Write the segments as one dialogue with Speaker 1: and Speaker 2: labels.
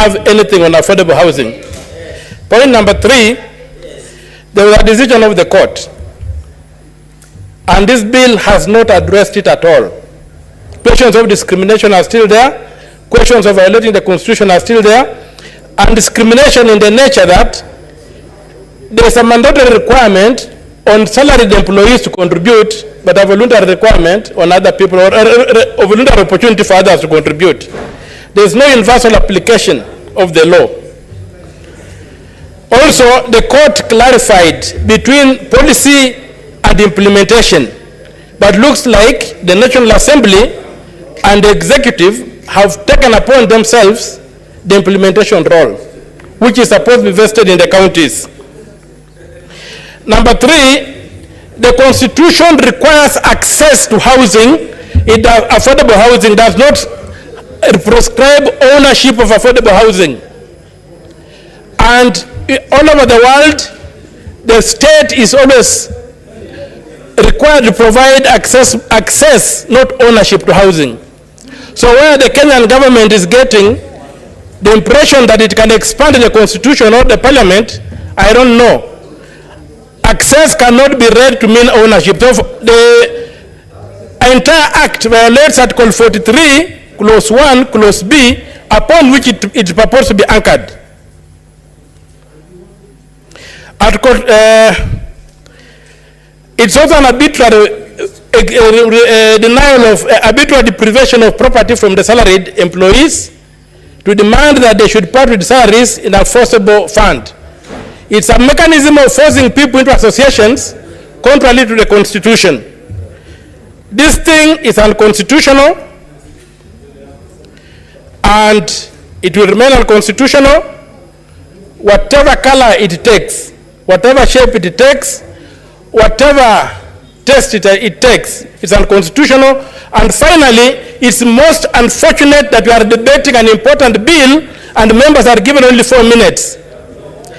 Speaker 1: have anything on affordable housing. Point number 3, there was a decision of the court, and this bill has not addressed it at all. Questions of discrimination are still there. Questions of violating the Constitution are still there. And discrimination in the nature that there is a mandatory requirement on salaried employees to contribute, but a voluntary requirement on other people, or a voluntary opportunity for others to contribute. There is no universal application of the law. Also, the court clarified between policy and implementation, but looks like the National Assembly and the executive have taken upon themselves the implementation role, which is supposed to be vested in the counties. Number 3, the Constitution requires access to housing. Affordable housing does not prescribe ownership of affordable housing. And all over the world, the state is always required to provide access, not ownership to housing. So where the Kenyan government is getting the impression that it can expand the Constitution or the Parliament, I don't know. Access cannot be read to mean ownership. So the entire act violates Article 43, Clause 1, Clause B, upon which it is proposed to be anchored. Article, it's also an arbitrary denial of arbitrary deprivation of property from the salaried employees to demand that they should part with salaries in a forcible fund. It's a mechanism of forcing people into associations contrary to the Constitution. This thing is unconstitutional, and it will remain unconstitutional whatever color it takes, whatever shape it takes, whatever test it takes. It's unconstitutional. And finally, it's most unfortunate that we are debating an important bill and members are given only 4 minutes.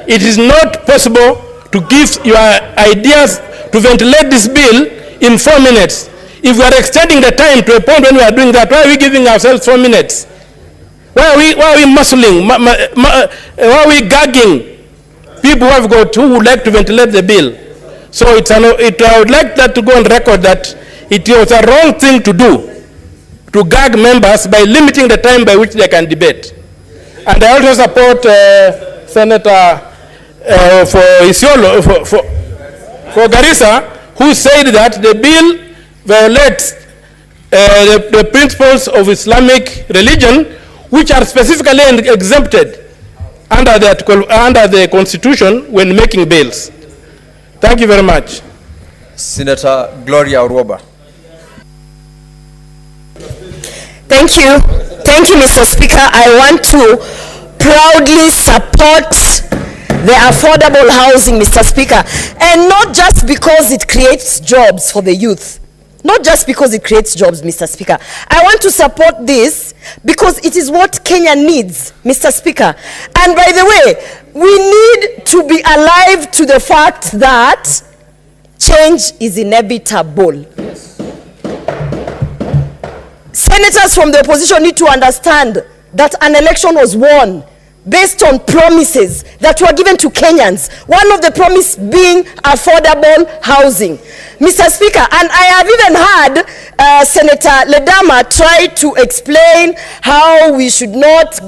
Speaker 1: It is not possible to give your ideas, to ventilate this bill in 4 minutes. If we are extending the time to a point when we are doing that, why are we giving ourselves 4 minutes? Why are we muscling? Why are we gagging people who would like to ventilate the bill? So I would like that to go on record that it was a wrong thing to do, to gag members by limiting the time by which they can debate. And I also support Senator for Isiolo, for Garissa, who said that the bill violates the principles of Islamic religion, which are specifically exempted under the Constitution when making bills. Thank you very much.
Speaker 2: Senator Gloria Uroba.
Speaker 3: Thank you. Thank you, Mr. Speaker. I want to proudly support the affordable housing, Mr. Speaker. And not just because it creates jobs for the youth. Not just because it creates jobs, Mr. Speaker. I want to support this because it is what Kenya needs, Mr. Speaker. And by the way, we need to be alive to the fact that change is inevitable. Yes. Senators from the opposition need to understand that an election was won based on promises that were given to Kenyans. One of the promises being affordable housing. Mr. Speaker, and I have even heard Senator Ledama try to explain how we should not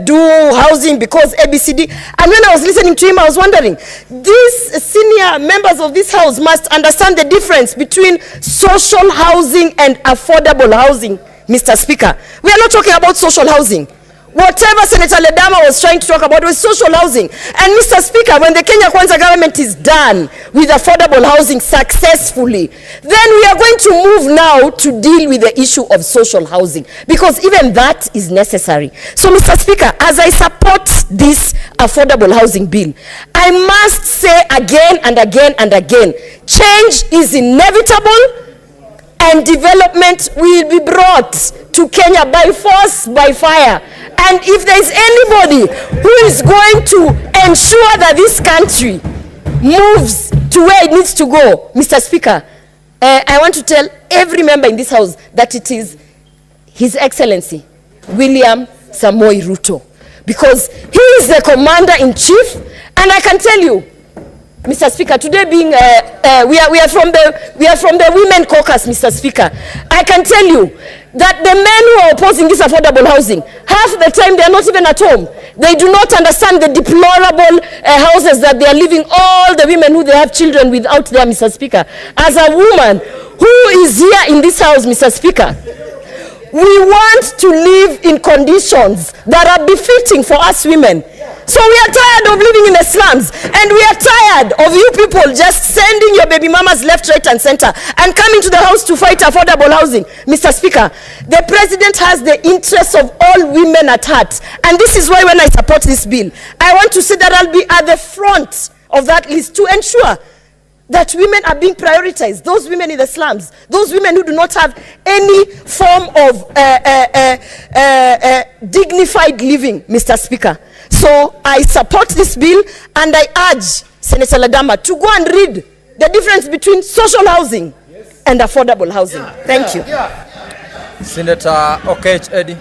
Speaker 3: do housing because ABCD. And when I was listening to him, I was wondering, these senior members of this house must understand the difference between social housing and affordable housing, Mr. Speaker. We are not talking about social housing. Whatever Senator Ledama was trying to talk about was social housing. And Mr. Speaker, when the Kenya Kwanza government is done with affordable housing successfully, then we are going to move now to deal with the issue of social housing, because even that is necessary. So, Mr. Speaker, as I support this affordable housing bill, I must say again and again and again, change is inevitable and development will be brought to Kenya by force, by fire. And if there is anybody who is going to ensure that this country moves to where it needs to go, Mr. Speaker, I want to tell every member in this house that it is His Excellency William Samoei Ruto. because he is the commander-in-chief, and I can tell you, Mr. Speaker, today being we are from the women caucus, Mr. Speaker. I can tell you that the men who are opposing this affordable housing, half the time they are not even at home. They do not understand the deplorable houses that they are living. All the women who they have children with out there, Mr. Speaker. As a woman who is here in this house, Mr. Speaker, we want to live in conditions that are befitting for us women. So we are tired of living in the slums, and we are tired of you people just sending your baby mamas left, right, and center and coming to the house to fight affordable housing. Mr. Speaker, the president has the interests of all women at heart, and this is why when I support this bill, I want to say that I'll be at the front of that list to ensure that women are being prioritized, those women in the slums, those women who do not have any form of dignified living, Mr. Speaker. So I support this bill, and I urge Senator Ladama to go and read the difference between social housing and affordable housing. Thank you.
Speaker 2: Senator Okiya Eddie.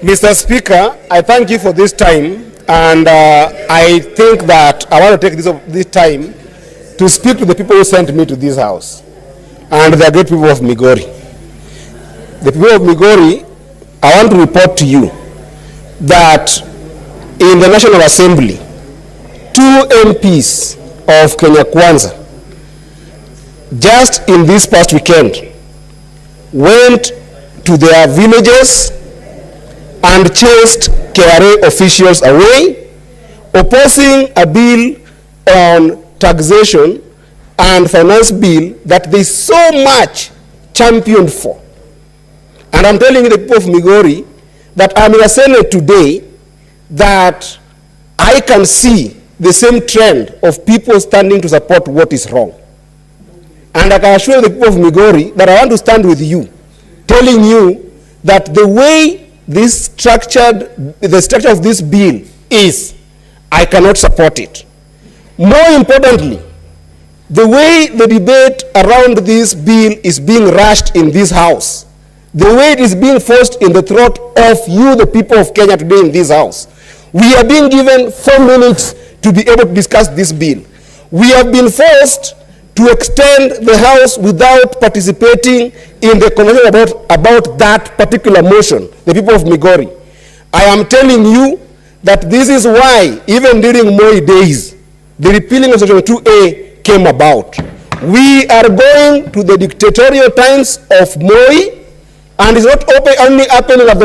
Speaker 4: Mr. Speaker, I thank you for this time, and I think that I want to take this time to speak to the people who sent me to this house, and the great people of Migori. The people of Migori, I want to report to you that in the National Assembly, 2 MPs of Kenya Kwanza, just in this past weekend, went to their villages and chased KRA officials away, opposing a bill on taxation and finance bill that they so much championed for. And I'm telling the people of Migori that I'm in a Senate today that I can see the same trend of people standing to support what is wrong. And I can assure the people of Migori that I want to stand with you, telling you that the way the structure of this bill is, I cannot support it. More importantly, the way the debate around this bill is being rushed in this house, the way it is being forced in the throat of you, the people of Kenya today in this house, we are being given 4 minutes to be able to discuss this bill. We have been forced to extend the house without participating in the conversation about that particular motion, the people of Migori. I am telling you that this is why, even during Moi days, the repealing of Section 2A came about. We are going to the dictatorial times of Moi, and it's not only happening at the